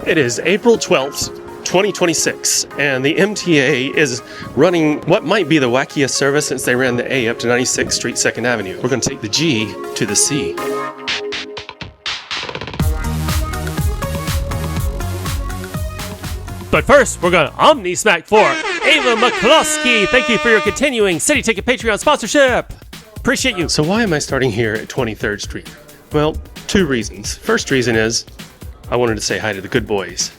It is April 12th, 2026, and the MTA is running what might be the wackiest service since they ran the A up to 96th Street, 2nd Avenue. We're going to take the G to the C. But first, we're going to Omni-Smack for Ava McCloskey. Thank you for your continuing City Ticket Patreon sponsorship. Appreciate you. So why am I starting here at 23rd Street? Well, two reasons. First reason is I wanted to say hi to the good boys.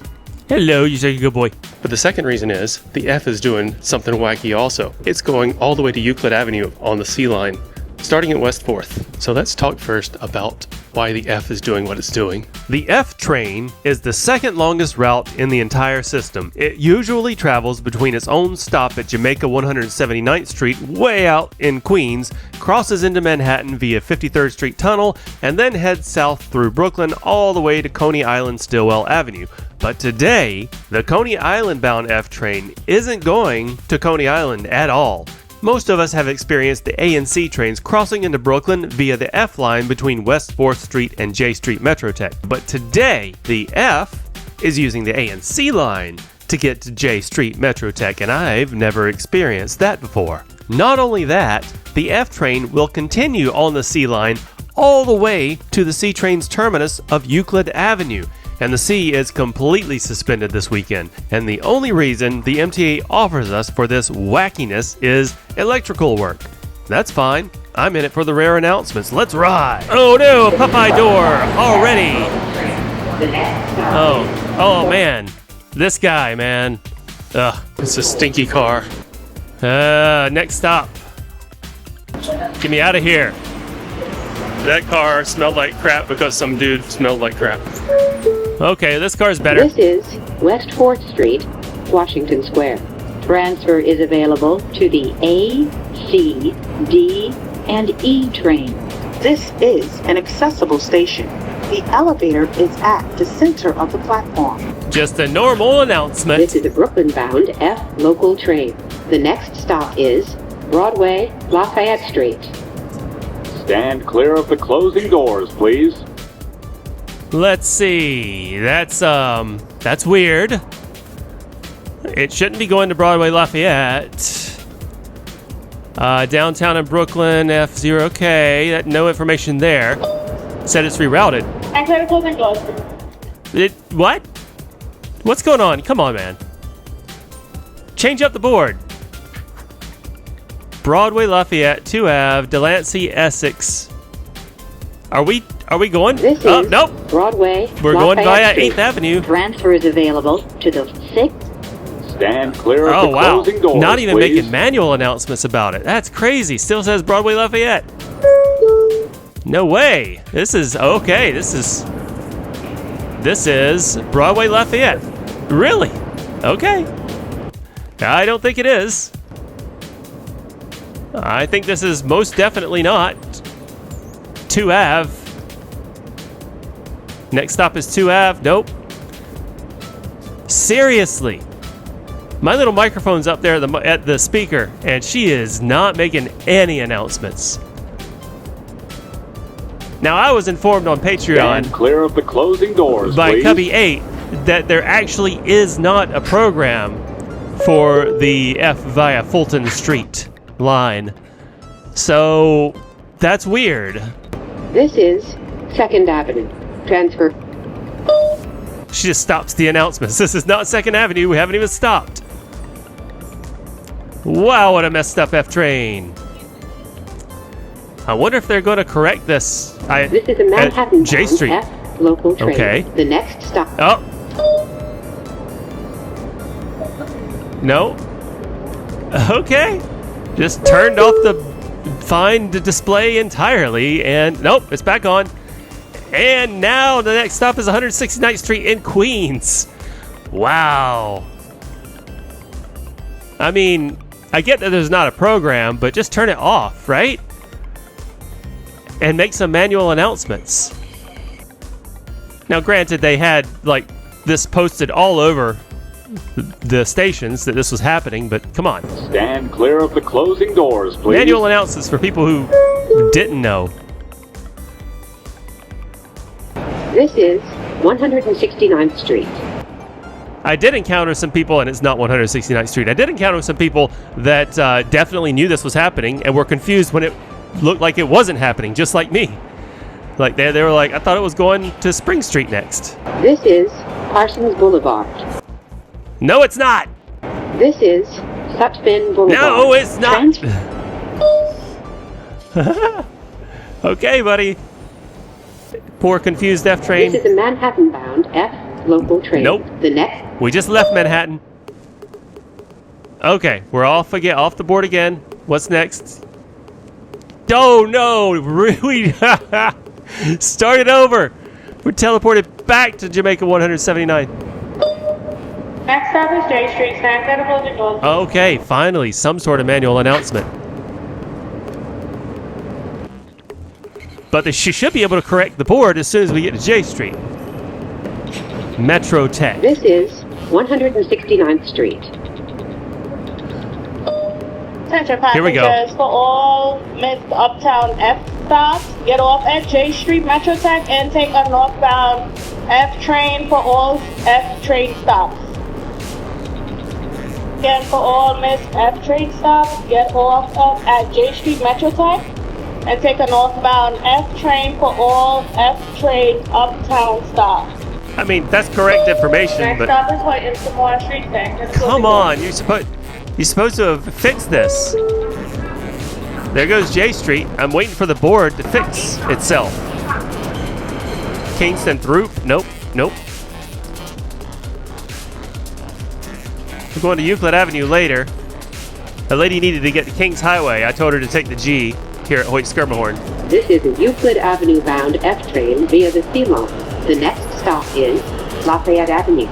Hello, you say you're a good boy. But the second reason is the F is doing something wacky also. It's going all the way to Euclid Avenue on the C line, starting at West 4th. So let's talk first about why the F is doing what it's doing. The F train is the second longest route in the entire system. It usually travels between its own stop at Jamaica 179th Street, way out in Queens, crosses into Manhattan via 53rd Street Tunnel, and then heads south through Brooklyn all the way to Coney Island Stillwell Avenue. But today, the Coney Island bound F train isn't going to Coney Island at all. Most of us have experienced the A and C trains crossing into Brooklyn via the F line between West 4th Street and J Street Metrotech. But today, the F is using the A and C line to get to J Street Metrotech, and I've never experienced that before. Not only that, the F train will continue on the C line all the way to the C train's terminus of Euclid Avenue. And the C is completely suspended this weekend. And the only reason the MTA offers us for this wackiness is electrical work. That's fine. I'm in it for the rare announcements. Let's ride. Oh no, Popeye door already. Oh man. This guy, man. Ugh. It's a stinky car. Next stop. Get me out of here. That car smelled like crap because some dude smelled like crap. Okay, this car's better. This is West 4th Street, Washington Square. Transfer is available to the A, C, D, and E train. This is an accessible station. The elevator is at the center of the platform. Just a normal announcement. This is a Brooklyn-bound F local train. The next stop is Broadway Lafayatte Street. Stand clear of the closing doors, please. Let's see. That's weird. It shouldn't be going to Broadway Lafayette. Downtown in Brooklyn, F0K. No information there. Said it's rerouted. What? What's going on? Come on, man. Change up the board. Broadway Lafayette, 2 Ave, Delancey, Essex. Are we going? This is nope. Broadway. We're Lafayette going via Street. 8th Avenue. Transfer is available to the 6th. Stand clear of the closing doors, Not even please. making manual announcements about it. That's crazy. Still says Broadway Lafayette. No way. This is okay. This is Broadway Lafayette. Really? Okay. I don't think it is. I think this is most definitely not 2 Ave. Next stop is 2 Ave. Nope. Seriously. My little microphone's up there at the speaker, and she is not making any announcements. Now, I was informed on Patreon Stand clear of the closing doors, by please. Cubby8 that there actually is not a program for the F via Fulton Street line. So, that's weird. This is 2nd Avenue. Transfer. She just stops the announcements. This is not 2nd Avenue. We haven't even stopped. Wow, what a messed up F train. I wonder if they're going to correct this. This is a Manhattan J Street. F local train. Okay. The next stop. Oh. No. Okay. Just turned off the find display entirely, and nope, it's back on. And now the next stop is 169th Street in Queens. Wow. I mean, I get that there's not a program, but just turn it off, right? And make some manual announcements. Now, granted, they had like this posted all over the stations that this was happening, but come on. Stand clear of the closing doors, please. Manual announcements for people who didn't know. This is 169th Street. I did encounter some people, and it's not 169th Street. I did encounter some people that definitely knew this was happening and were confused when it looked like it wasn't happening, just like me. Like they were like, I thought it was going to Spring Street next. This is Parsons Boulevard. No, it's not. This is Sutphin Boulevard. No, it's not. Trans- Okay, buddy. Poor confused F train. This is a Manhattan-bound F local train. Nope. The next. We just left Manhattan. Okay, we're off the board again. What's next? Oh no, we start it over. We're teleported back to Jamaica 179. Next stop is J Street, stand clear of closing doors. Okay, finally, some sort of manual announcement. But she should be able to correct the board as soon as we get to J Street. Metro Tech. This is 169th Street. Attention Here we go. passengers, for all missed Uptown F stops, get off at J Street Metro Tech and take a northbound F train for all F train stops. Again, for all missed F train stops, get off at J Street Metro Tech and take a northbound F train for all F train Uptown stops. I mean, that's correct information, Next but stop is Hoyt Schermerhorn St. Stand clear of closing come on, doors. you're supposed to have fixed this. There goes J Street. I'm waiting for the board to fix itself. Kingston through? Nope. We're going to Euclid Avenue later. A lady needed to get to Kings Highway. I told her to take the G here at Hoyt Schermerhorn. This is a Euclid Avenue-bound F train via the C line. The next stop is Lafayette Avenue.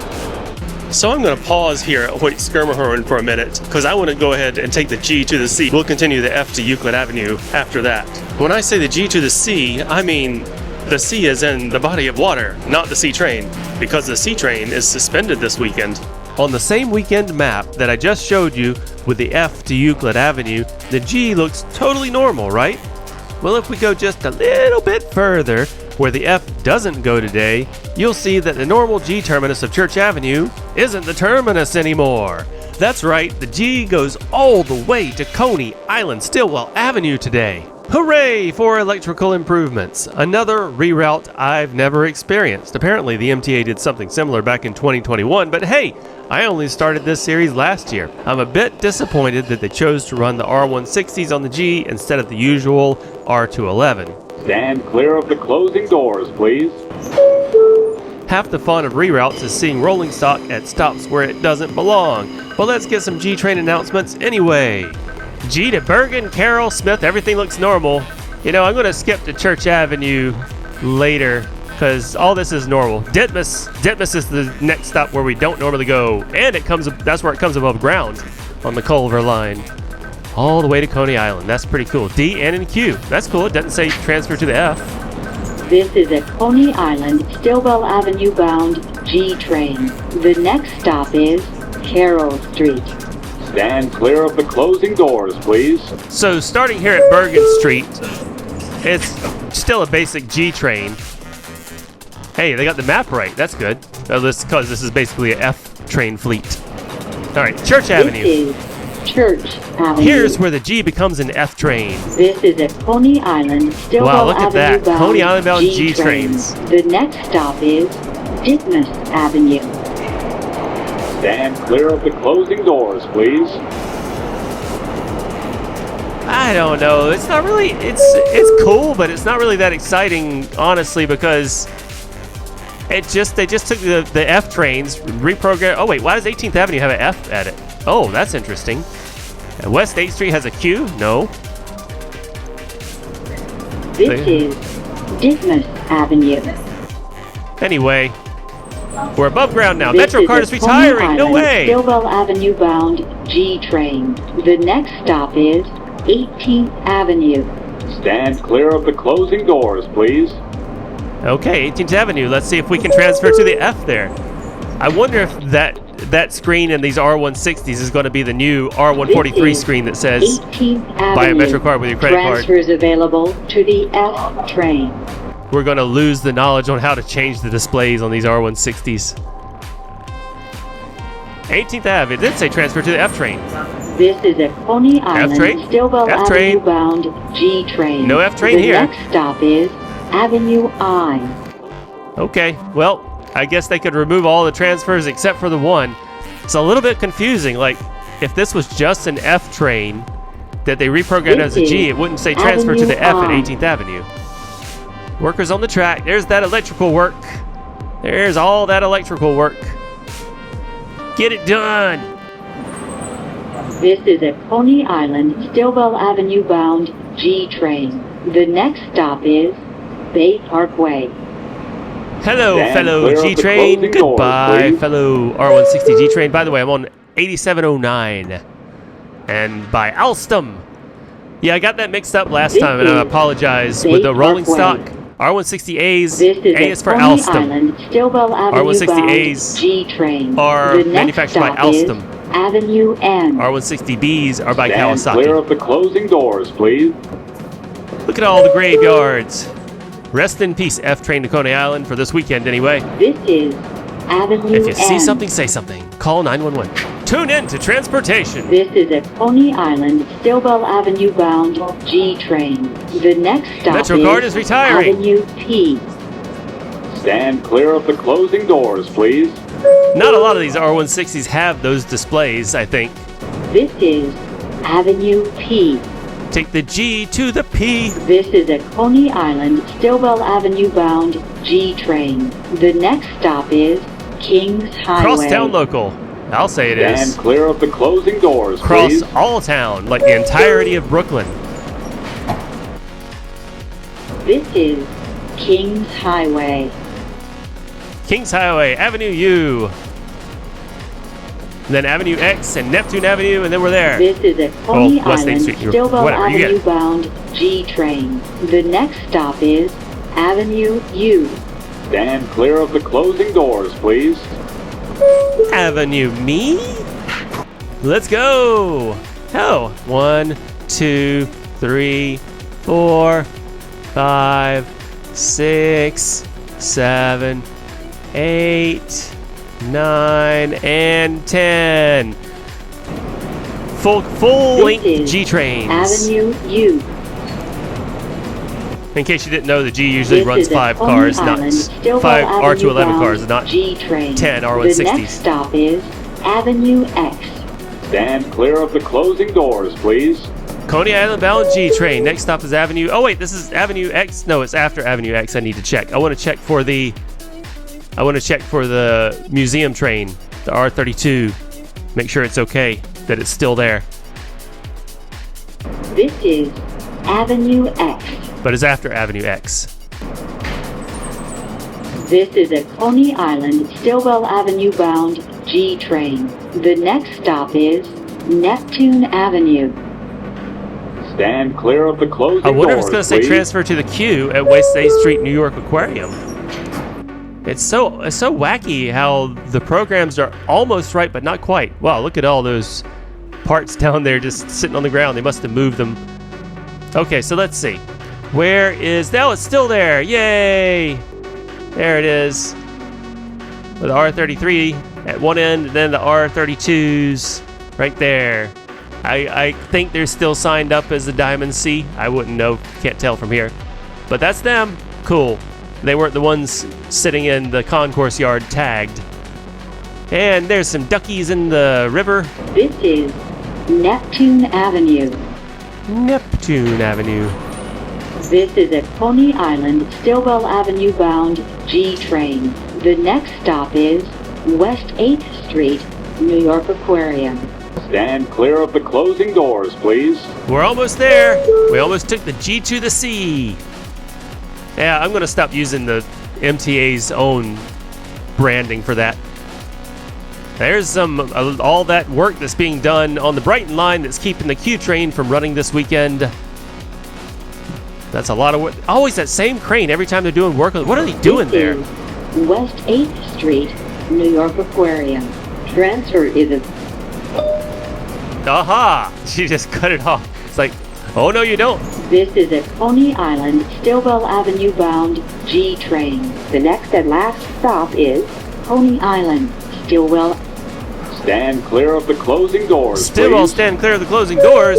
So I'm going to pause here at Hoyt Schermerhorn for a minute because I want to go ahead and take the G to the C. We'll continue the F to Euclid Avenue after that. When I say the G to the C, I mean the C is in the body of water, not the C train, because the C train is suspended this weekend. On the same weekend map that I just showed you with the F to Euclid Avenue, the G looks totally normal, right? Well, if we go just a little bit further, where the F doesn't go today, you'll see that the normal G terminus of Church Avenue isn't the terminus anymore. That's right, the G goes all the way to Coney Island, Stillwell Avenue today. Hooray for electrical improvements. Another reroute I've never experienced. Apparently the MTA did something similar back in 2021, but hey, I only started this series last year. I'm a bit disappointed that they chose to run the R160s on the G instead of the usual R211. Stand clear of the closing doors, please. Half the fun of reroutes is seeing rolling stock at stops where it doesn't belong. Well, let's get some G train announcements anyway. G to Bergen, Carroll, Smith, everything looks normal. You know, I'm going to skip to Church Avenue later because all this is normal. Ditmars is the next stop where we don't normally go, and that's where it comes above ground on the Culver line. All the way to Coney Island. That's pretty cool. D, N, and Q. That's cool. It doesn't say transfer to the F. This is a Coney Island, Stillwell Avenue bound G train. The next stop is Carroll Street. Stand clear of the closing doors, please. So starting here at Bergen Street, it's still a basic G train. Hey, they got the map right. That's good. Because this is basically an F train fleet. All right, Church Avenue. This is Church Avenue. Here's where the G becomes an F train. This is a Coney Island, Stillwell Wow, look at Avenue that. bound Coney Island bound G G trains. The next stop is Ditmars Avenue. Stand clear of the closing doors, please. I don't know. It's not really. It's cool, but it's not really that exciting, honestly, because they just took the F trains, reprogrammed. Oh wait, why does 18th Avenue have an F at it? Oh, that's interesting. And West 8th Street has a Q? No. This is Ditmars Avenue. Anyway, we're above ground now. This MetroCard is a retiring. Coney No Island, way. Stillwell Avenue bound G train. The next stop is 18th Avenue. Stand clear of the closing doors, please. Okay, 18th Avenue. Let's see if we can transfer to the F there. I wonder if that screen in these R160s is going to be the new R143 screen that says 18th Avenue. buy a MetroCard with your credit card. Transfers available to the F train. We're going to lose the knowledge on how to change the displays on these R160s. 18th Ave. It did say transfer to the F train. This is a Coney Island, train? Stillwell F Avenue train? bound G train. No F train here. The next stop is Avenue I. Okay, well, I guess they could remove all the transfers except for the one. It's a little bit confusing. Like, if this was just an F train that they reprogrammed as a G, it wouldn't say transfer to the F at 18th Avenue. Workers on the track. There's that electrical work. There's all that electrical work. Get it done. This is a Coney Island, Stillwell Avenue bound G train. The next stop is Bay Parkway. Hello, Stand fellow clear of G the train. closing doors, Goodbye, please. fellow R160 G train. By the way, I'm on 8709 and by Alstom. Yeah, I got that mixed up last time, and I apologize. With the rolling stock, R160As, This is A is for Coney Alstom. Island, Stillwell Avenue R160As bound G train. are The next manufactured by stop is Alstom. Avenue N. R160Bs are by Stand clear Kawasaki. of the closing doors, please. Look at all the graveyards. Rest in peace, F train to Coney Island for this weekend anyway. This is Avenue If you see N. something, say something. Call 911. Tune in to transportation. This is a Coney Island, Stillwell Avenue bound G train. The next stop MetroCard is retiring. Avenue P. Stand clear of the closing doors, please. Not a lot of these R160s have those displays, I think. This is Avenue P. Take the G to the P. This is a Coney Island, Stillwell Avenue bound G train. The next stop is Kings Highway. Crosstown local. I'll say it Stand is. clear of the closing doors, Cross please. all town, like the entirety of Brooklyn. This is Kings Highway. Kings Highway, Avenue U. Then Avenue X and Neptune Avenue, and then we're there. This is a Coney West 8th Island, Street, Stillwell whatever, you get Avenue it. bound G train. The next stop is Avenue U. Stand clear of the closing doors, please. Avenue me? Let's go. Oh, 1, 2, 3, 4, 5, 6, 7, 8, 9, and 10. Full This length is G trains. Avenue U. In case you didn't know, the G usually This runs is a 5 Coney cars, Island, not Stillwell 5 Avenue R211 bound cars, not G train. 10 The R160s. next stop is Avenue X. Stand clear of the closing doors, please. Coney Island bound G train. Next stop is Avenue. Oh wait, this is Avenue X. No, it's after Avenue X. I need to check. I want to check for the museum train, the R32. Make sure it's okay, that it's still there. This is Avenue X. But it's after Avenue X. This is a Coney Island, Stillwell Avenue bound G train. The next stop is Neptune Avenue. Stand clear of the closing I wonder if doors, it's going to say please. transfer to the Q at West 8th Street, New York Aquarium. It's so wacky how the programs are almost right, but not quite. Wow, look at all those parts down there just sitting on the ground. They must have moved them. Okay, so let's see. Where is... Now it's still there. Yay! There it is. With the R33 at one end, and then the R32s right there. I think they're still signed up as the Diamond C. I wouldn't know. Can't tell from here. But that's them. Cool. They weren't the ones sitting in the concourse yard tagged. And there's some duckies in the river. This is Neptune Avenue. Neptune Avenue. This is a Coney Island, Stillwell Avenue bound G train. The next stop is West 8th Street, New York Aquarium. Stand clear of the closing doors, please. We're almost there. We almost took the G to the C. Yeah, I'm going to stop using the MTA's own branding for that. There's all that work that's being done on the Brighton line that's keeping the Q train from running this weekend. That's a lot of work. Always that same crane every time they're doing work. What are they doing there? This is West 8th Street, New York Aquarium. Transfer is a... Aha! She just cut it off. It's like, oh no you don't. This is a Coney Island, Stillwell Avenue bound G train. The next and last stop is Coney Island, Stillwell. Stand clear of the closing doors, Stillwell, please. stand clear of the closing doors.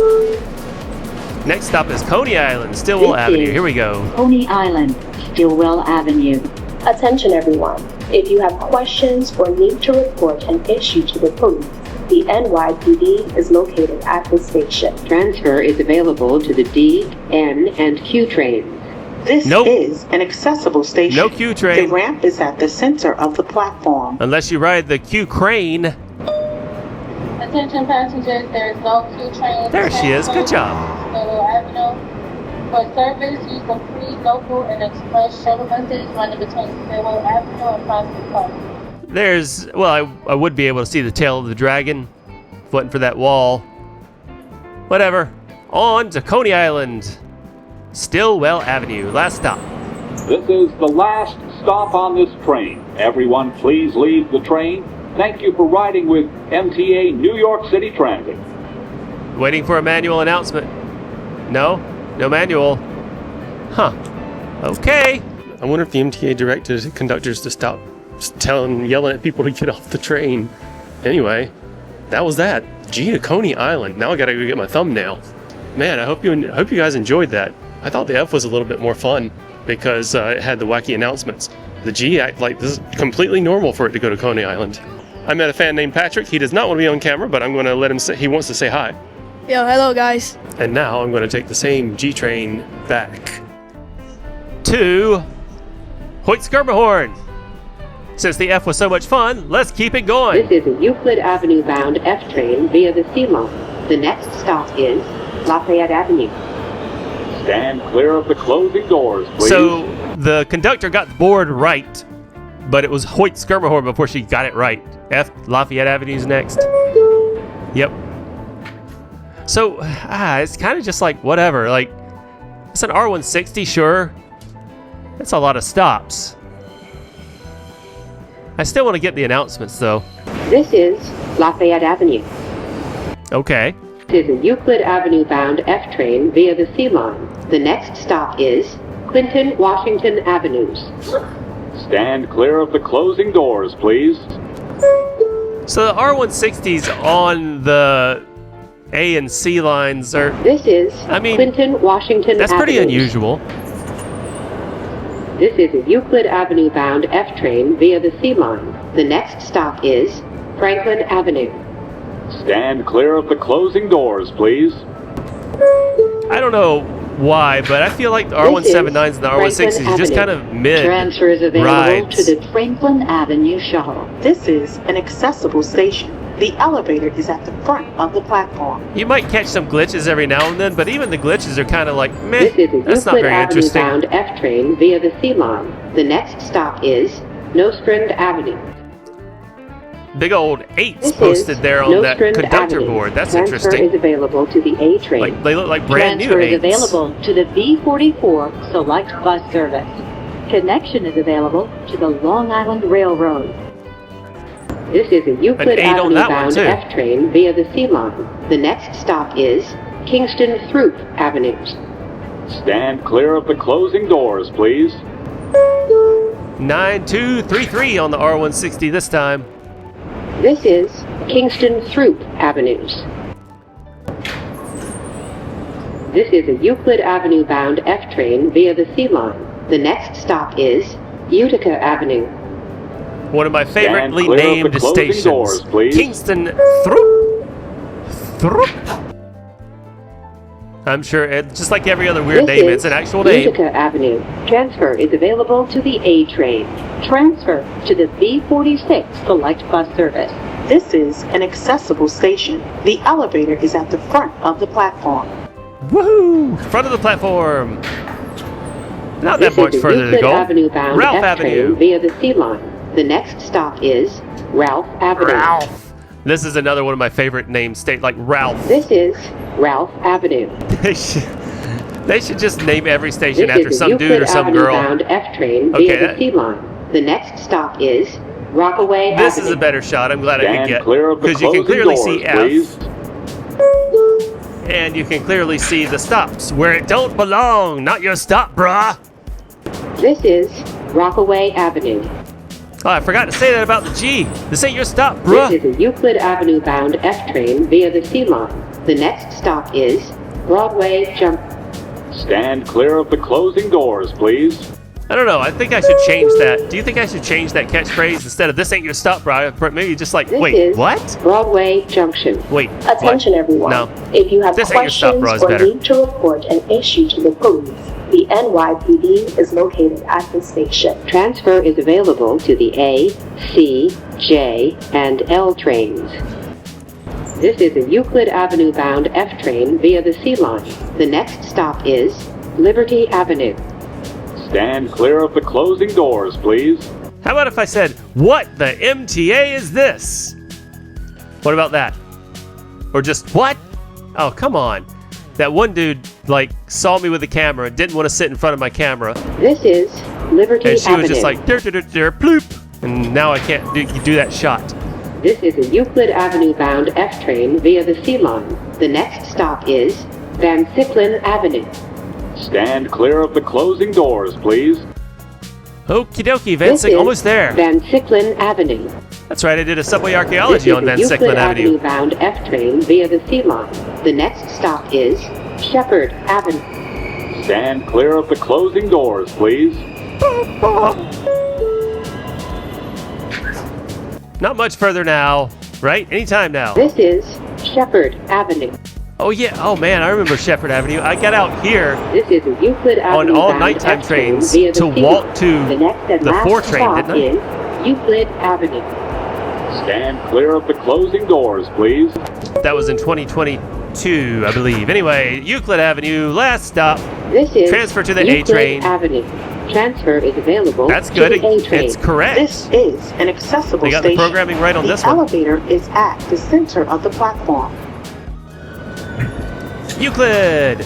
Next stop is Coney Island, Stillwell This Avenue. is Here we go. Coney Island, Stillwell Avenue. Attention everyone. If you have questions or need to report an issue to the police, the NYPD is located at the station. Transfer is available to the D, N, and Q trains. This Nope. is an accessible station. No Q train. The ramp is at the center of the platform. Unless you ride the Q crane. Attention passengers, there is no Q train. There she is. Good job. Stillwell Avenue. For service, use the free local and express shuttle buses running between Stillwell Avenue and Plaza. There's, well, I would be able to see the tail of the dragon if it wasn't for that wall. Whatever. On to Coney Island, Stillwell Avenue. Last stop. This is the last stop on this train. Everyone, please leave the train. Thank you for riding with MTA New York City Transit. Waiting for a manual announcement. No? No manual. Huh. Okay. I wonder if the MTA directed conductors to stop just yelling at people to get off the train. Anyway, that was that. G to Coney Island. Now I gotta go get my thumbnail. Man, I hope you guys enjoyed that. I thought the F was a little bit more fun because it had the wacky announcements. The G, like, this is completely normal for it to go to Coney Island. I met a fan named Patrick. He does not want to be on camera, but I'm going to let him say he wants to say hi. Yo, hello guys. And now I'm going to take the same G train back. To Hoyt Schermerhorn. Since the F was so much fun, let's keep it going. This is a Euclid Avenue bound F train via the C line. The next stop is Lafayette Avenue. Stand clear of the closing doors, please. So the conductor got the board right, but it was Hoyt Schermerhorn before she got it right. F, Lafayette Avenue's next. Yep. So, it's kind of just like, whatever. Like, it's an R160, sure. That's a lot of stops. I still want to get the announcements, though. This is Lafayette Avenue. Okay. This is a Euclid Avenue bound F train via the C line. The next stop is Clinton, Washington Avenues. Stand clear of the closing doors, please. So the R160's on the A and C lines are... This is I mean, Clinton, Washington That's Avenues. pretty unusual. This is a Euclid Avenue bound F train via the C line. The next stop is Franklin Avenue. Stand clear of the closing doors, please. I don't know why, but I feel like the R179s and the R160s are just kind of mid Transfer is available rides. to the Franklin Avenue shuttle. This is an accessible station. The elevator is at the front of the platform. You might catch some glitches every now and then, but even the glitches are kind of like, meh, This is a that's not Euclid very Avenue interesting. bound F train via the C line. The next stop is Nostrand Avenue. Big old 8s This posted is there on that Nostrand conductor Avenue. board. That's Transfer interesting. is available to the A train. Like, they look like brand Transfer new is 8s. available to the B44 Select Bus Service. Connection is available to the Long Island Railroad. This is a Euclid An 8 on Avenue that one, bound too. F train via the C line. The next stop is Kingston Throop Avenues. Stand clear of the closing doors, please. 9233 on the R160 this time. This is Kingston Throop Avenues. This is a Euclid Avenue bound F train via the C line. The next stop is Utica Avenue. One of my favorably clear of the named closing stations. doors, please. Kingston Throop. I'm sure, just like every other weird This name, is it's an actual name. Utica Avenue. Transfer is available to the A train. Transfer to the B46 Select Bus Service. This is an accessible station. The elevator is at the front of the platform. Woohoo! Front of the platform. Not This that much is a further to Euclid go. Avenue bound Ralph F Avenue. train via the C line. The next stop is Ralph Avenue. Ralph. This is another one of my favorite names, like Ralph. This is Ralph Avenue. They should just name every station This after is a some Euclid dude or some Avenue girl. bound F train Okay, via that- the C line. The next stop is Rockaway This Avenue. is a better shot. I'm glad I could Stand get, clear of the because you closing can clearly doors, see F, please. and you can clearly see the stops where it don't belong. Not your stop, brah. This is Rockaway Avenue. Oh, I forgot to say that about the G. This ain't your stop, bruh. This is a Euclid Avenue bound F train via the C line. The next stop is Broadway Junction. Stand clear of the closing doors, please. I don't know. I think I should change that. Do you think I should change that catchphrase instead of "this ain't your stop, bro"? Maybe just like, This wait, is what? Broadway Junction. Wait, Attention what? everyone. No. If you have This ain't your stop, questions bro, is or better. need to report an issue to the police, the NYPD is located at the station. Transfer is available to the A, C, J, and L trains. This is a Euclid Avenue bound F train via the C line. The next stop is Liberty Avenue. Stand clear of the closing doors, please. How about if I said, "What the MTA is this?" What about that? Or just what? Oh, come on. That one dude like saw me with the camera and didn't want to sit in front of my camera, This is Liberty and she Avenue. was just like, "Bloop," and now I can't do that shot. This is a Euclid Avenue bound F train via the C line. The next stop is Van Cyclen Avenue. Stand clear of the closing doors, please. Okie dokie, Van This Cyclen, is almost there. Van Cyclen Avenue. That's right, I did a subway This archaeology is on a Van Euclid Cyclen Avenue. bound F train via the C line. The next stop is Shepherd Avenue. Stand clear of the closing doors, please. Not much further now, right? Anytime now. This is Shepherd Avenue. Oh yeah, oh man, I remember Shepherd Avenue. I got out here This is a Euclid on Avenue all bound nighttime F train trains via the to C walk line. to The next and the last 4 train, stop didn't I? is Euclid Avenue. Stand clear of the closing doors, please. That was in 2022, I believe. Anyway, Euclid Avenue, last stop. This is Transfer to the A Euclid train. Avenue. Transfer is available That's to good. the A train. It's correct. This is an accessible They got the station. programming right on The this one. elevator is at the center of the platform. Euclid.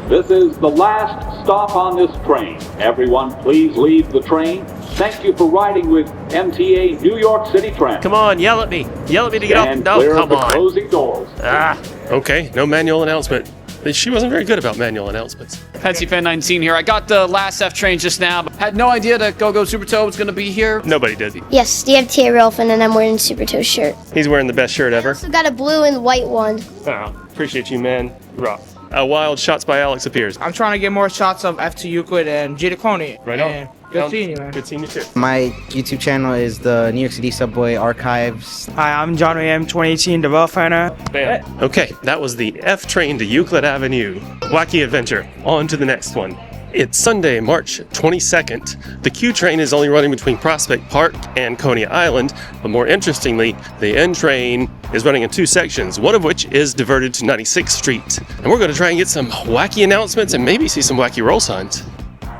This is the last stop on this train. Everyone, please leave the train. Thank you for riding with MTA New York City Transit. Come on, yell at me. Yell at me to get off. Stand No, clear of come the on. closing doors. Ah, Okay, no manual announcement. She wasn't very good about manual announcements. Patsy Fan 19 here. I got the last F train just now, but had no idea that Go-Go Super Toe was going to be here. Nobody did. Yes, the MTA Rolfin, and I'm wearing a Super Toe shirt. He's wearing the best shirt ever. Also got a blue and white one. Oh, appreciate you, man. Rock. Wild Shots by Alex appears. I'm trying to get more shots of F2 Euclid and G to Coney. Right on. And good seeing you, man. Good seeing you too. My YouTube channel is the New York City Subway Archives. Hi, I'm John AM 2018 Developer. Bam. Okay, that was the F train to Euclid Avenue. Wacky adventure. On to the next one. It's Sunday, March 22nd. The Q train is only running between Prospect Park and Coney Island, but more interestingly, the N train is running in 2 sections, one of which is diverted to 96th Street. And we're going to try and get some wacky announcements and maybe see some wacky roll signs.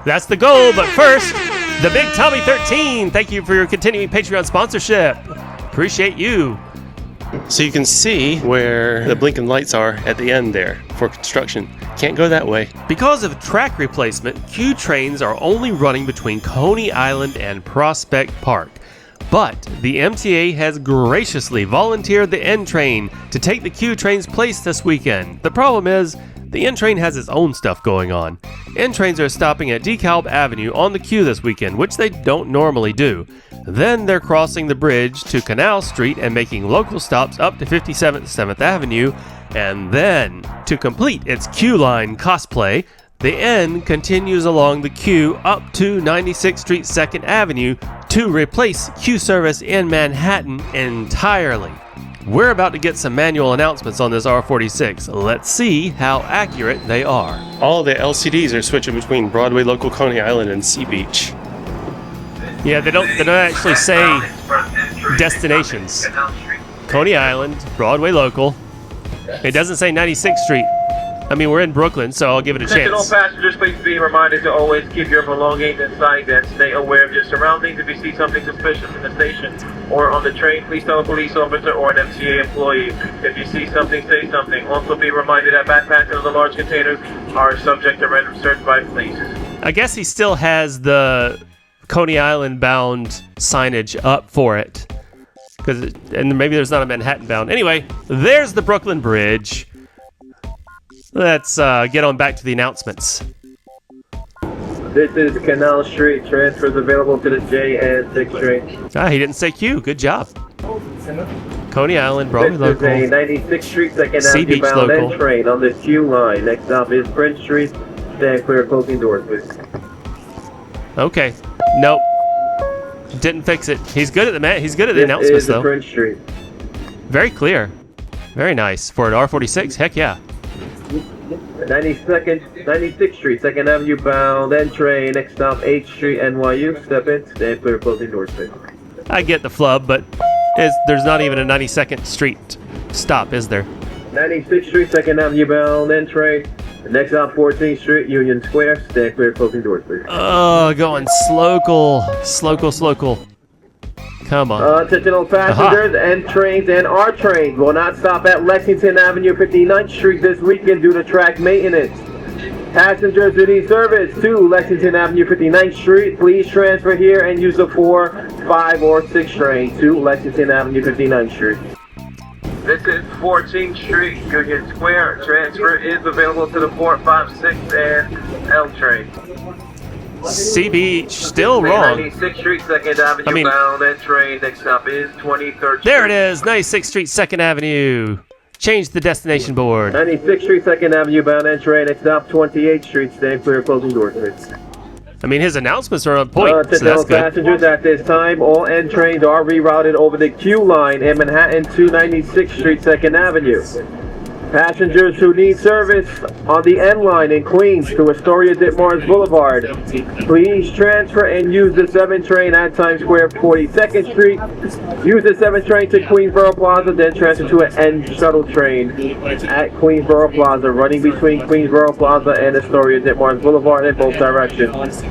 that's the goal. But first, the Big Tommy 13. Thank you for your continuing Patreon sponsorship. Appreciate you. So you can see where the blinking lights are at the end there for construction. Can't go that way. Because of track replacement, Q trains are only running between Coney Island and Prospect Park. But the MTA has graciously volunteered the N train to take the Q train's place this weekend. The problem is, the N train has its own stuff going on. N trains are stopping at DeKalb Avenue on the Q this weekend, which they don't normally do. Then they're crossing the bridge to Canal Street and making local stops up to 57th 7th Avenue. And then, to complete its Q line cosplay, the N continues along the Q up to 96th Street 2nd Avenue to replace Q service in Manhattan entirely. We're about to get some manual announcements on this R46. Let's see how accurate they are. All the LCDs are switching between Broadway, Local, Coney Island, and Sea Beach. Yeah, they don't actually say destinations. Coney Island, Broadway Local. It doesn't say 96th Street. I mean, we're in Brooklyn, so I'll give it a Attention all chance. passengers, please be reminded to always keep your belongings in sight and stay aware of your surroundings. If you see something suspicious in the station or on the train, please tell a police officer or an MTA employee. If you see something, say something. Also be reminded that backpacks and other large containers are subject to random search by police. I guess he still has the Coney Island bound signage up for it. And maybe there's not a Manhattan bound. Anyway, there's the Brooklyn Bridge. Let's get on back to the announcements. This is Canal Street. Transfers available to the J and 6th train. Ah, he didn't say Q. Good job. Coney Island, Broadway This local. is a 96th Street, 2nd Sea Beach Avenue bound local. N train on the Q line. Next stop is French Street. Stand clear, closing doors, please. Okay. Nope. Didn't fix it. He's good at the He's good at the This announcements is though. French Street. Very clear. Very nice for an R46. Heck yeah. 96th Street, 2nd Avenue bound N train. Next stop, H Street, NYU. Step in, stand clear, closing doors, please. I get the flub, but there's not even a 92nd Street stop, is there? 96th Street, 2nd Avenue bound N train. Next stop, 14th Street, Union Square. Stand clear, closing doors, please. Oh, going slocal. Come on. Attention all passengers and trains and R trains will not stop at Lexington Avenue, 59th Street this weekend due to track maintenance. Passengers who need service to Lexington Avenue, 59th Street, please transfer here and use the 4, 5, or 6 train to Lexington Avenue, 59th Street. This is 14th Street, Union Square. Transfer is available to the 4, 5, 6, and L train. Sea Beach, still wrong. 96th Street, 2nd Avenue bound and train. Next stop is 23rd Street. There it is, 96th Street, 2nd Avenue. Change the destination board. 96th Street, 2nd Avenue bound and train. Next stop, 28th Street. Stand clear, closing doors, please. I mean, his announcements are on point, so To that's all good. passengers at this time, all N trains are rerouted over the Q line in Manhattan to 96th Street, 2nd Avenue. Passengers who need service on the N line in Queens to Astoria Ditmars Boulevard, please transfer and use the 7 train at Times Square, 42nd Street. Use the 7 train to Queensboro Plaza, then transfer to an N shuttle train at Queensboro Plaza, running between Queensboro Plaza and Astoria Ditmars Boulevard in both directions.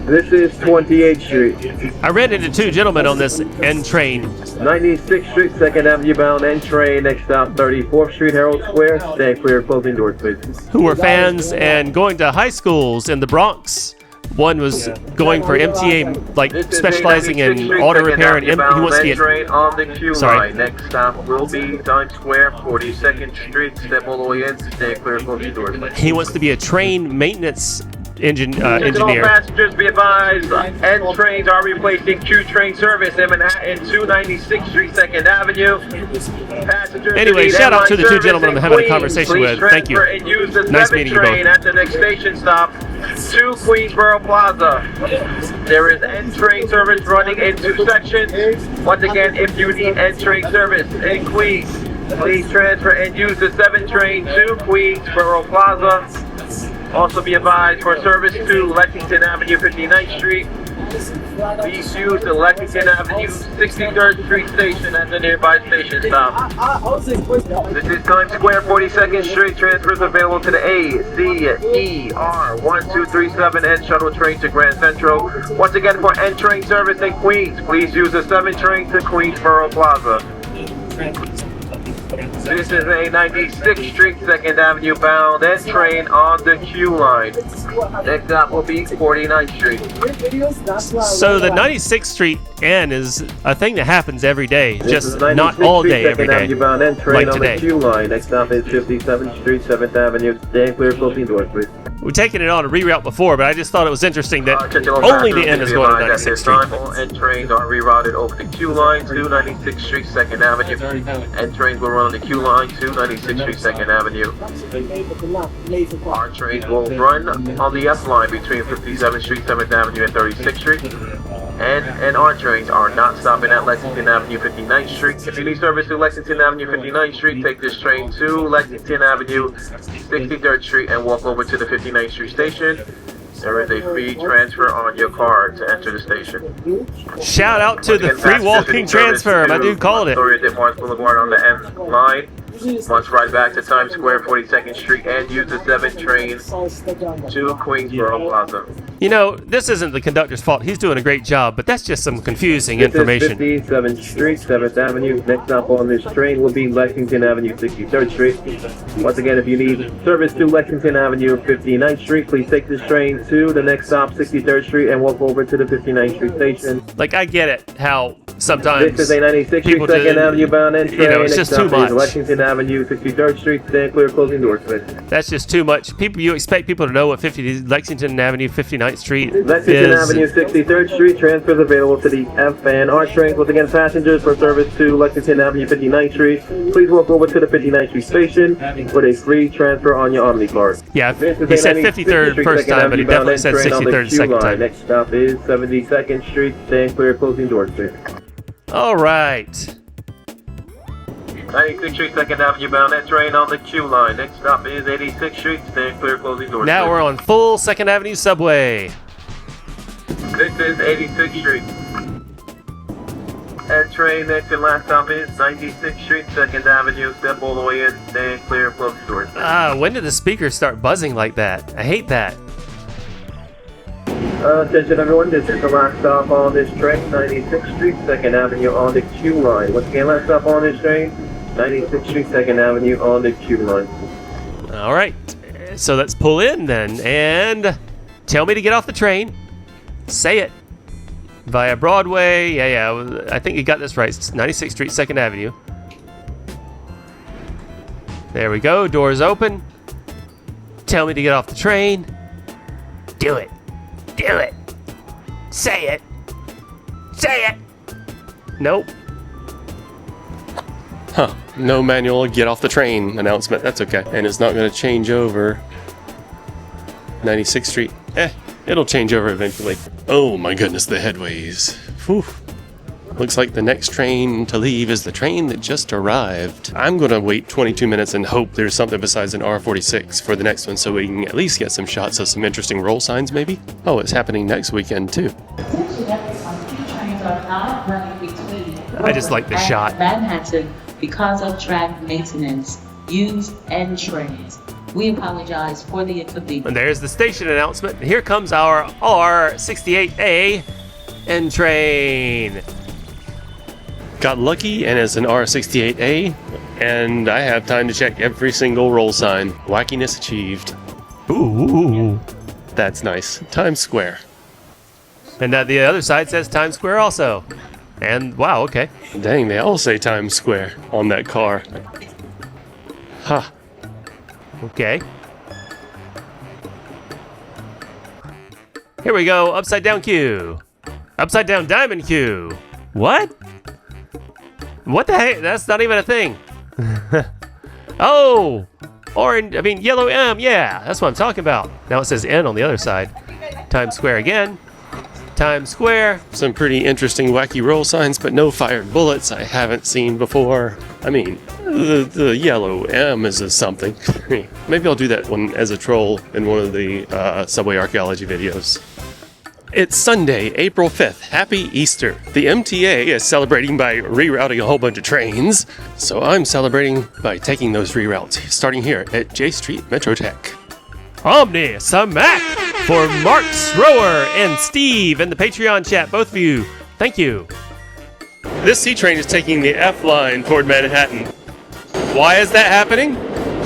This is 28th Street. I ran into 2 gentlemen on this N train. 96th Street, 2nd Avenue bound N train. Next stop, 34th Street, Herald Square. Stand clear, closing doors, please. Who were fans and going to high schools in the Bronx. One was going for MTA, like specializing in auto repair, and he wants to be train on the Q Sorry. line. Next stop will be Times Square, 42nd Street. Step all the way in. Stand clear, closing doors, please. He wants to be a train maintenance All engineer. passengers be advised, N trains are replacing Q train service in Manhattan to 96th Street, 2nd Avenue. Passengers Anyway, who need shout out airline to the 2 service gentlemen I'm in having a Queens, conversation please with. Thank you. transfer and use the Nice 7 meeting you train both. at the next station stop to Queensboro Plaza. There is N train service running in 2 sections. Once again, if you need N train service in Queens, please transfer and use the 7 train to Queensboro Plaza. Also be advised for service to Lexington Avenue, 59th Street. Please use the Lexington Avenue 63rd Street station at the nearby station stop. This is Times Square, 42nd Street. Transfers available to the A, C, E, R, 1237 N shuttle train to Grand Central. Once again, for N train service in Queens, please use the 7 train to Queensboro Plaza. This is a 96th Street, 2nd Avenue bound N train on the Q line. Next stop will be 49th Street. So the 96th Street N is a thing that happens every day, This just is 96th not all Street, day, every 2nd day, Avenue bound N train like on today. the Q line. Next stop is 57th Street, 7th Avenue. Stand clear, closing doors, please. We've taken it on a reroute before, but I just thought it was interesting that Attention all only the passengers, N is be going to advised 96th at this Street. time, all N trains are rerouted over the Q line to 96th Street, 2nd Avenue. N trains will run on the Q line to 96th Street, 2nd Avenue. R trains will run on the F line between 57th Street, 7th Avenue, and 36th Street. And R trains are not stopping at Lexington Avenue, 59th Street. If you need service to Lexington Avenue, 59th Street, take this train to Lexington Avenue, 63rd Street, and walk over to the 59th Street station. There is a free transfer on your card to enter the station. Shout out to the free walking transfer. My dude called it. Astoria Ditmars Boulevard on the N line. Once right back to Times Square, 42nd Street, and use the 7 train to Queensboro Plaza. You know, this isn't the conductor's fault. He's doing a great job, but that's just some confusing This information. is 57th Street, 7th Avenue. Next stop on this train will be Lexington Avenue, 63rd Street. Once again, if you need service to Lexington Avenue, 59th Street, please take this train to the next stop, 63rd Street, and walk over to the 59th Street station. Like, I get it, how sometimes This is a 96th Street, people 2nd do- Avenue bound N train. you know, it's Next just too stop is much. Lexington Avenue, 63rd Street. Stand clear, closing doors, please. That's just too much. You expect people to know what Lexington Avenue, 59th 59th Street Lexington is... Avenue, 63rd Street. Transfers available to the F and R trains. Once again, passengers for service to Lexington Avenue, 59th Street. Please walk over to the 59th Street station with a free transfer on your Omni card. Yeah, he said 53rd first time, but he definitely said 63rd second time. Next stop is 72nd Street. Stand clear, closing doors, please. All right. 96th Street, 2nd Avenue bound. That train on the Q line. Next stop is 86th Street. Stand clear, closing doors. Now we're on full 2nd Avenue subway. This is 86th Street. That train next and last stop is 96th Street, 2nd Avenue. Step all the way in. Stand clear, closing doors. When did the speakers start buzzing like that? I hate that. Attention everyone, this is the last stop on this train, 96th Street, 2nd Avenue on the Q line. Once again, last stop on this train, 96th Street, 2nd Avenue on the Q line. All right, so let's pull in then, and tell me to get off the train. Say it. Via Broadway, yeah, I think you got this right. It's 96th Street, 2nd Avenue. There we go, doors open. Tell me to get off the train. Do it. Do it. Say it. Say it. Nope. Huh. No manual get off the train announcement. That's okay. And it's not going to change over 96th Street. It'll change over eventually. Oh my goodness, the headways. Whew. Looks like the next train to leave is the train that just arrived. I'm going to wait 22 minutes and hope there's something besides an R46 for the next one so we can at least get some shots of some interesting roll signs maybe. Oh, it's happening next weekend too. I just like the shot. Manhattan because of track maintenance. Use N trains. We apologize for the inconvenience. And there's the station announcement. Here comes our R68A N train. Got lucky and it's an R68A, and I have time to check every single roll sign. Wackiness achieved. Ooh, that's nice. Times Square. And the other side says Times Square also. And wow, okay. Dang, they all say Times Square on that car. Huh. Okay. Here we go, upside down Q. Upside down diamond Q. What? What the heck? That's not even a thing. Oh! Yellow M, yeah, that's what I'm talking about. Now it says N on the other side. Times Square again. Times Square. Some pretty interesting wacky roll signs, but no fired bullets I haven't seen before. I mean, the yellow M is a something. Maybe I'll do that one as a troll in one of the subway archaeology videos. It's Sunday, April 5th. Happy Easter. The MTA is celebrating by rerouting a whole bunch of trains, so I'm celebrating by taking those reroutes, starting here at J Street Metrotech. Omni Samac for Mark Srower and Steve in the Patreon chat, both of you. Thank you. This C train is taking the F line toward Manhattan. Why is that happening?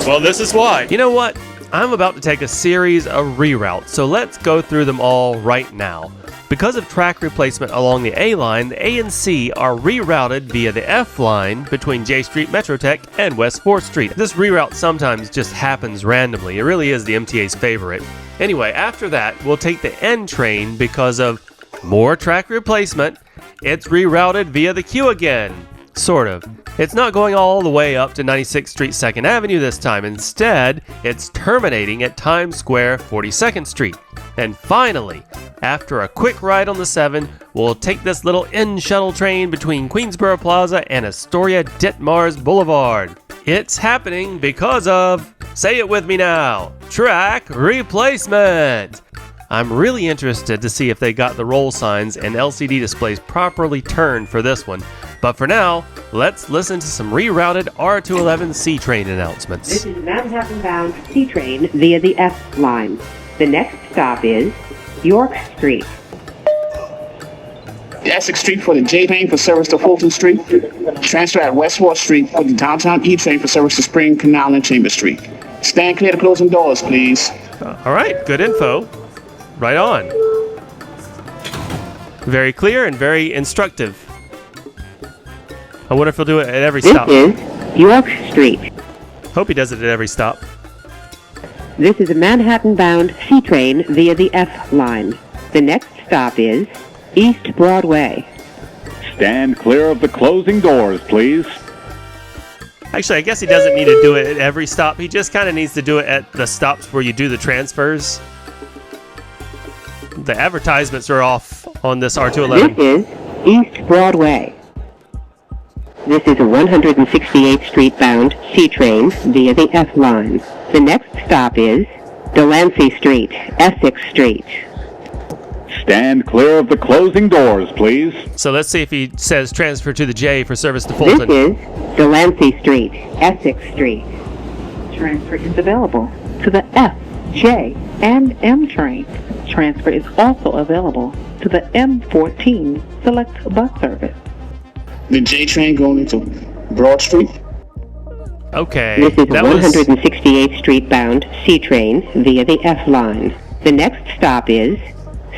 Well, this is why. You know what? I'm about to take a series of reroutes, so let's go through them all right now. Because of track replacement along the A line, the A and C are rerouted via the F line between J Street Metrotech and West 4th Street. This reroute sometimes just happens randomly. It really is the MTA's favorite. Anyway, after that, we'll take the N train because of more track replacement. It's rerouted via the Q again. Sort of. It's not going all the way up to 96th Street 2nd Avenue this time. Instead, it's terminating at Times Square 42nd Street. And finally, after a quick ride on the 7, we'll take this little N shuttle train between Queensboro Plaza and Astoria Ditmars Boulevard. It's happening because of, say it with me now, track replacement. I'm really interested to see if they got the roll signs and LCD displays properly turned for this one. But for now, let's listen to some rerouted R211 C train announcements. This is Manhattan-bound C train via the F line. The next stop is York Street. Essex Street for the J train for service to Fulton Street. Transfer at West 4th Street for the downtown E train for service to Spring, Canal, and Chambers Street. Stand clear to closing doors, please. All right, good info. Right on. Very clear and very instructive. I wonder if he'll do it at every stop. This is York Street. Hope he does it at every stop. This is a Manhattan-bound C train via the F line. The next stop is East Broadway. Stand clear of the closing doors, please. Actually, I guess he doesn't need to do it at every stop. He just kind of needs to do it at the stops where you do the transfers. The advertisements are off on this R211. This is East Broadway. This is a 168th Street bound C train via the F line. The next stop is Delancey Street, Essex Street. Stand clear of the closing doors, please. So let's see if he says transfer to the J for service to Fulton. This is Delancey Street, Essex Street. Transfer is available to the F, J, and M train. Transfer is also available to the M14 Select Bus Service. The J train going into Broad Street. Okay. This is a 168th Street bound C train via the F line. The next stop is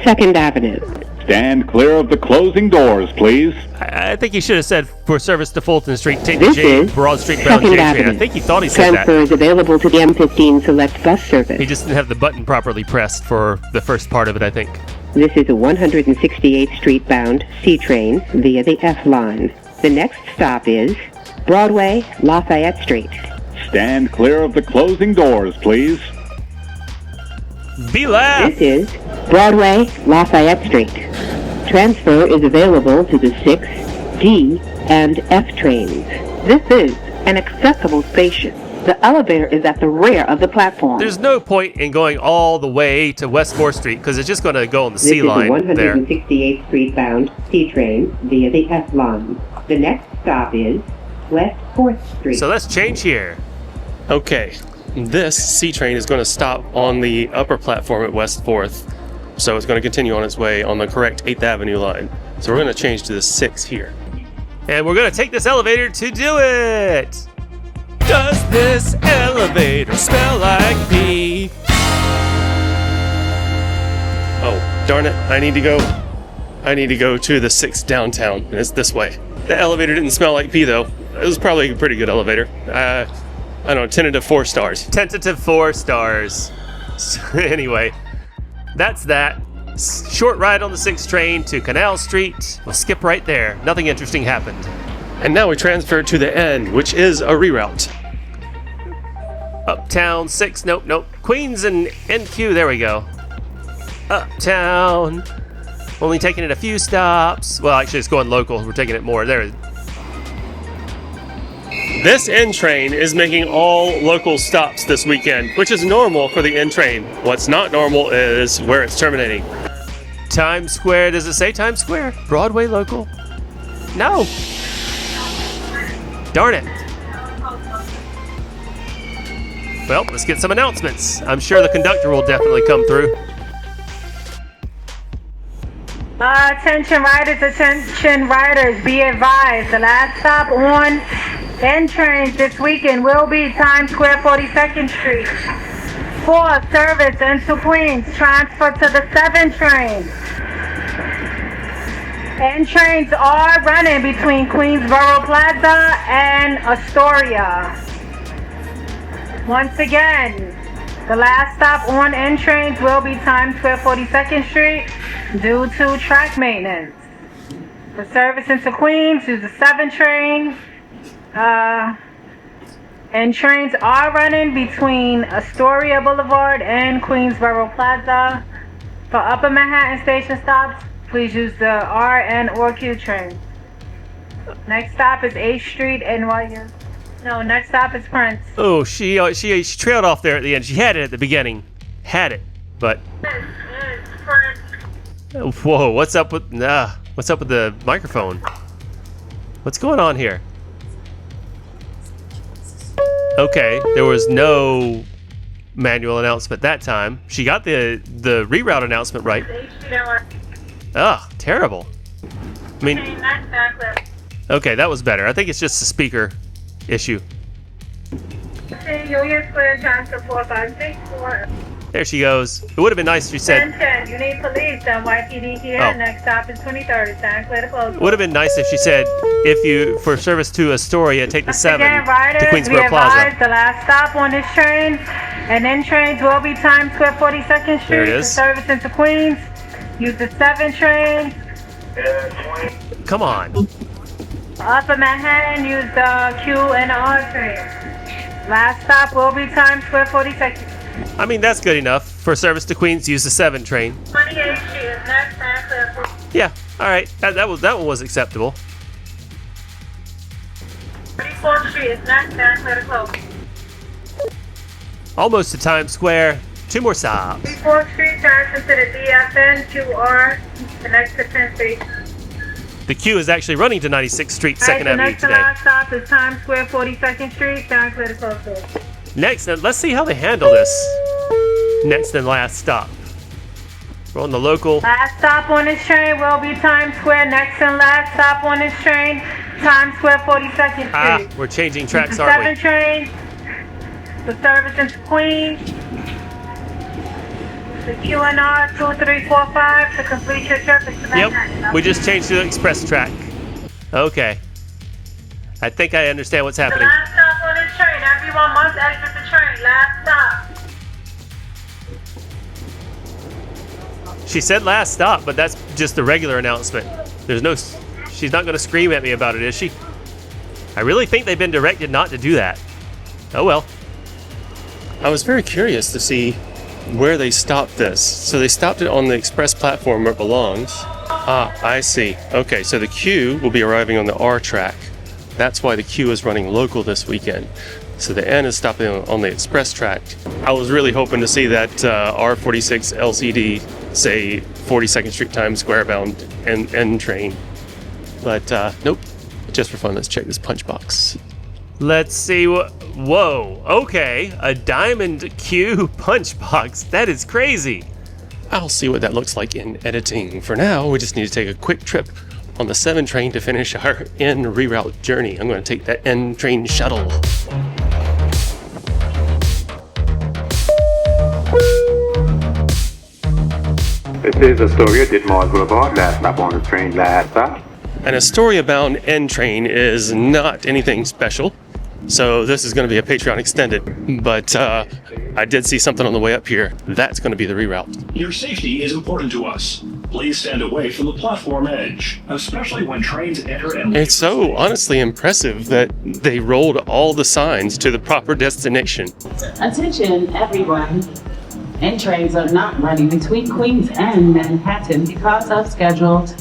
2nd Avenue. Stand clear of the closing doors, please. I think he should have said for service to Fulton Street, take This the J, is Broad Street bound J 2nd train. Avenue. I think he thought he said Transfer that. is available to the M15 Select Bus Service. He just didn't have the button properly pressed for the first part of it, I think. This is a 168th Street bound C train via the F line. The next stop is Broadway Lafayette Street. Stand clear of the closing doors, please. Be loud. This is Broadway Lafayette Street. Transfer is available to the 6, D, and F trains. This is an accessible station. The elevator is at the rear of the platform. There's no point in going all the way to West 4th Street because it's just going to go on the C line there. This is a 168th Street bound C train via the F line. The next stop is West 4th Street. So let's change here. Okay, this C train is going to stop on the upper platform at West 4th, so it's going to continue on its way on the correct 8th Avenue line. So we're going to change to the 6 here. And we're going to take this elevator to do it. Does this elevator smell like pee? Oh, darn it, I need to go to the 6th downtown, and it's this way. The elevator didn't smell like pee, though. It was probably a pretty good elevator. I don't know, tentative 4 stars. Tentative 4 stars. So anyway, that's that. Short ride on the 6th train to Canal Street. We'll skip right there. Nothing interesting happened. And now we transfer to the end, which is a reroute. Uptown 6, nope. Queens and NQ, there we go. Uptown. Only taking it a few stops. Well, actually, it's going local. We're taking it more. There. This N train is making all local stops this weekend, which is normal for the N train. What's not normal is where it's terminating. Times Square, does it say Times Square? Broadway local? No. Darn it. Well, let's get some announcements. I'm sure the conductor will definitely come through. Attention riders, be advised. The last stop on N trains this weekend will be Times Square 42nd Street. For service into Queens, transfer to the 7 train. N trains are running between Queensboro Plaza and Astoria. Once again, the last stop on N trains will be Times Square 42nd Street due to track maintenance. For service into Queens, use the 7 train. And trains are running between Astoria Boulevard and Queensboro Plaza. For Upper Manhattan station stops, please use the R and or Q train. Next stop is 8th Street, NYU. No, next stop is Prince. Oh, she trailed off there at the end. She had it at the beginning. Had it, but... Whoa, what's up with the microphone? What's going on here? Okay, there was no manual announcement that time. She got the reroute announcement right. Ah, terrible. I mean, okay, that was better. I think it's just a speaker issue. There she goes. It would have been nice if you said... 10, you need police, NYPD here. Oh. Next stop is 23rd. Stand clear to close. It would have been nice if she said, if you, for service to Astoria, take the 7 Again, riders, to Queensboro be Plaza. advised, the last stop on this train And N trains will be Times Square 42nd Street. There it For is. service into Queens, use the 7 train. Come on. Upper Manhattan, use the Q and the R train. Last stop will be Times Square 42nd. I mean, that's good enough. For service to Queens, use the 7 train. 28th Street is next, Times Square. Yeah, all right. That one was acceptable. 34th Street is next, Times Square to close. Almost to Times Square. 2 more stops. 34th Street turns into the DFN QR, the next to Penn Station. The Q is actually running to 96th Street, 2nd Alright, the Avenue next and today. last stop is Times Square 42nd Street, Times Square to close. Next, let's see how they handle this. Next and last stop. We're on the local. Last stop on this train will be Times Square. Next and last stop on this train, Times Square 42nd Street. We're changing tracks, the aren't 7 we? train, the service into Queens, the QNR 2345 to complete your trip into Manhattan. Yep, we just changed to the express track. Okay. I think I understand what's The happening. last stop on this train, everyone must exit the train. Last stop. She said last stop, but that's just the regular announcement. There's no... She's not going to scream at me about it, is she? I really think they've been directed not to do that. Oh well. I was very curious to see where they stopped this. So they stopped it on the express platform where it belongs. Ah, I see. Okay, so the Q will be arriving on the R track. That's why the Q is running local this weekend. So the N is stopping on the express track. I was really hoping to see that R46 LCD say 42nd Street Times Square bound N train. But nope. Just for fun, let's check this punch box. Let's see what... Whoa, okay. A diamond Q punch box. That is crazy. I'll see what that looks like in editing. For now, we just need to take a quick trip on the 7 train to finish our N reroute journey. I'm going to take that N train shuttle. This is Astoria, Ditmars Boulevard. Last stop on the train, last stop. An Astoria-bound N train is not anything special, so this is going to be a Patreon extended. But I did see something on the way up here. That's going to be the reroute. Your safety is important to us. Please stand away from the platform edge, especially when trains enter and leave. It's so honestly impressive that they rolled all the signs to the proper destination. Attention, everyone. N trains are not running between Queens and Manhattan because of scheduled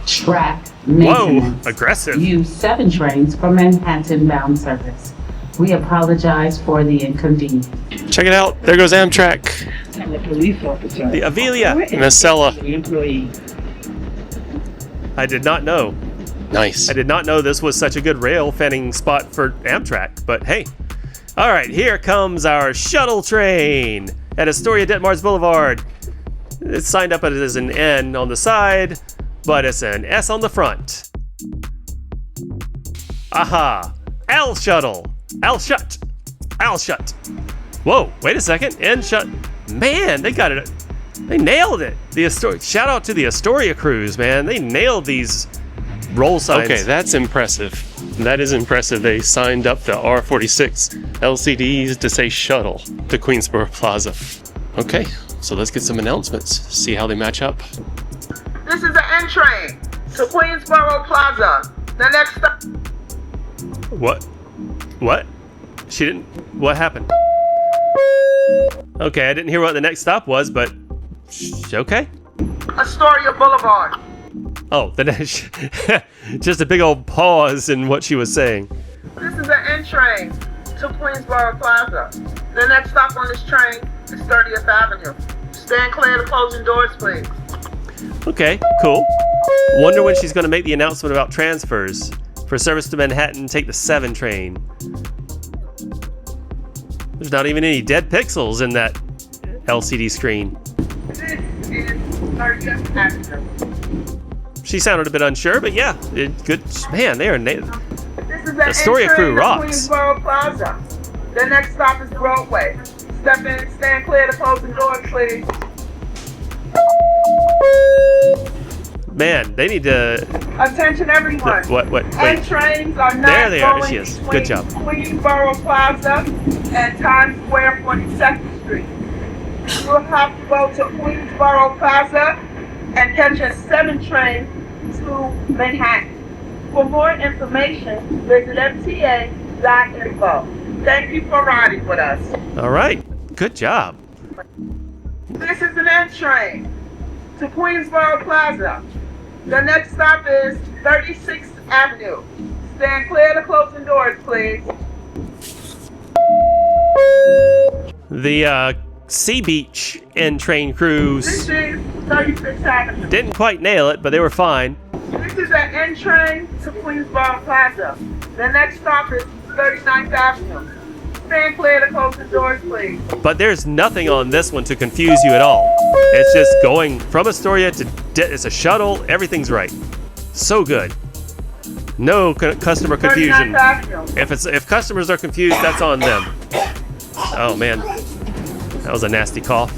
track maintenance. Whoa, aggressive. Use 7 trains for Manhattan-bound service. We apologize for the inconvenience. Check it out. There goes Amtrak. The police officer. The Avelia. Nacella. I did not know. Nice. I did not know this was such a good rail fanning spot for Amtrak, but hey. All right, here comes our shuttle train at Astoria Ditmars Boulevard. It's signed up as an N on the side, but it's an S on the front. Aha! L shuttle. L shut. L shut. Whoa, wait a second. N shut. Man, they got it. They nailed it. The Astoria. Shout out to the Astoria crews, man. They nailed these roll signs. Okay, that's impressive. That is impressive. They signed up the R46 LCDs to say shuttle to Queensboro Plaza. Okay, so let's get some announcements. See how they match up. This is the N train to Queensboro Plaza. The next stop. What? What? She didn't. What happened? Okay, I didn't hear what the next stop was, but okay. Astoria Boulevard. Oh, the next. Just a big old pause in what she was saying. This is the N train to Queensboro Plaza. The next stop on this train is 30th Avenue. Stand clear of the closing doors, please. Okay, cool. Wonder when she's going to make the announcement about transfers. For service to Manhattan, take the 7 train. There's not even any dead pixels in that LCD screen. This is 30th Avenue. She sounded a bit unsure, but yeah, good. Man, they are nailed. This is the Astoria N train crew to rocks. Queensboro Plaza. The next stop is Broadway. Step in and stand clear of the closing doors, please. Man, they need to... Attention everyone. Wait. N trains are not There they are. going She is. between Good job. Queensboro Plaza and Times Square 42nd Street. You will have to go to Queensboro Plaza and catch a 7 train to Manhattan. For more information, visit mta.info. Thank you for riding with us. All right. Good job. This is an N train to Queensboro Plaza. The next stop is 36th Avenue. Stand clear of the closing doors, please. The Sea Beach N train crews This is 36th Avenue. didn't quite nail it, but they were fine. This is an N train to Queensboro Plaza. The next stop is 39th Avenue. Stand clear of the closing doors, please. But there's nothing on this one to confuse you at all. It's just going from Astoria to... it's a shuttle. Everything's right. So good. No customer confusion. 39th Avenue. If customers are confused, that's on them. Oh, man. That was a nasty cough.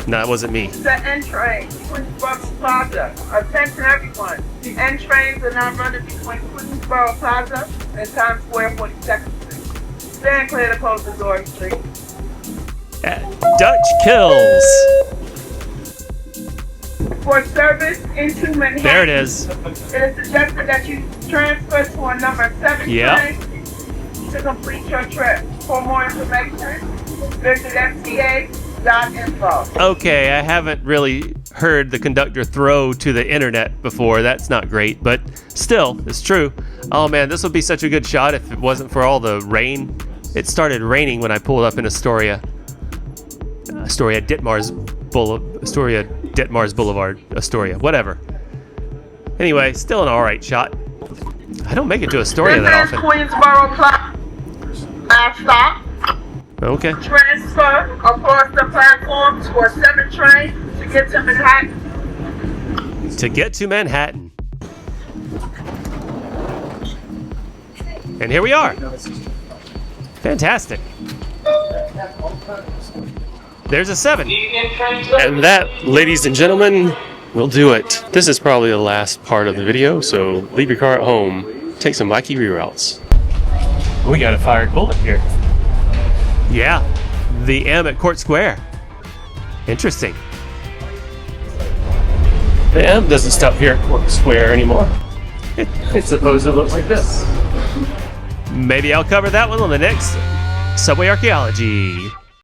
No, it wasn't me. It's an N train, Queensboro Plaza. Attention everyone. The N trains are now running between Queensboro Plaza and Times Square 42nd Street. Stand clear to close the doors, please. Dutch Kills. For service into Manhattan, There it is. it is suggested that you transfer to a number 7 Yep. train to complete your trip. For more information, visit mta.info. Okay, I haven't really heard the conductor throw to the internet before. That's not great, but still, it's true. Oh man, this would be such a good shot if it wasn't for all the rain. It started raining when I pulled up in Astoria. Ditmars Boulevard, Astoria, whatever. Anyway, still an alright shot. I don't make it to Astoria that This is often. Queensboro Plaza. Last stop. Okay. Transfer across the platform to a 7 train to get to Manhattan. To get to Manhattan. And here we are. Fantastic. There's a 7. And that, ladies and gentlemen, will do it. This is probably the last part of the video, so leave your car at home. Take some wacky reroutes. We got a fired bullet here. Yeah, the M at Court Square. Interesting. The M doesn't stop here at Court Square anymore. It's supposed to look like this. Maybe I'll cover that one on the next Subway Archaeology.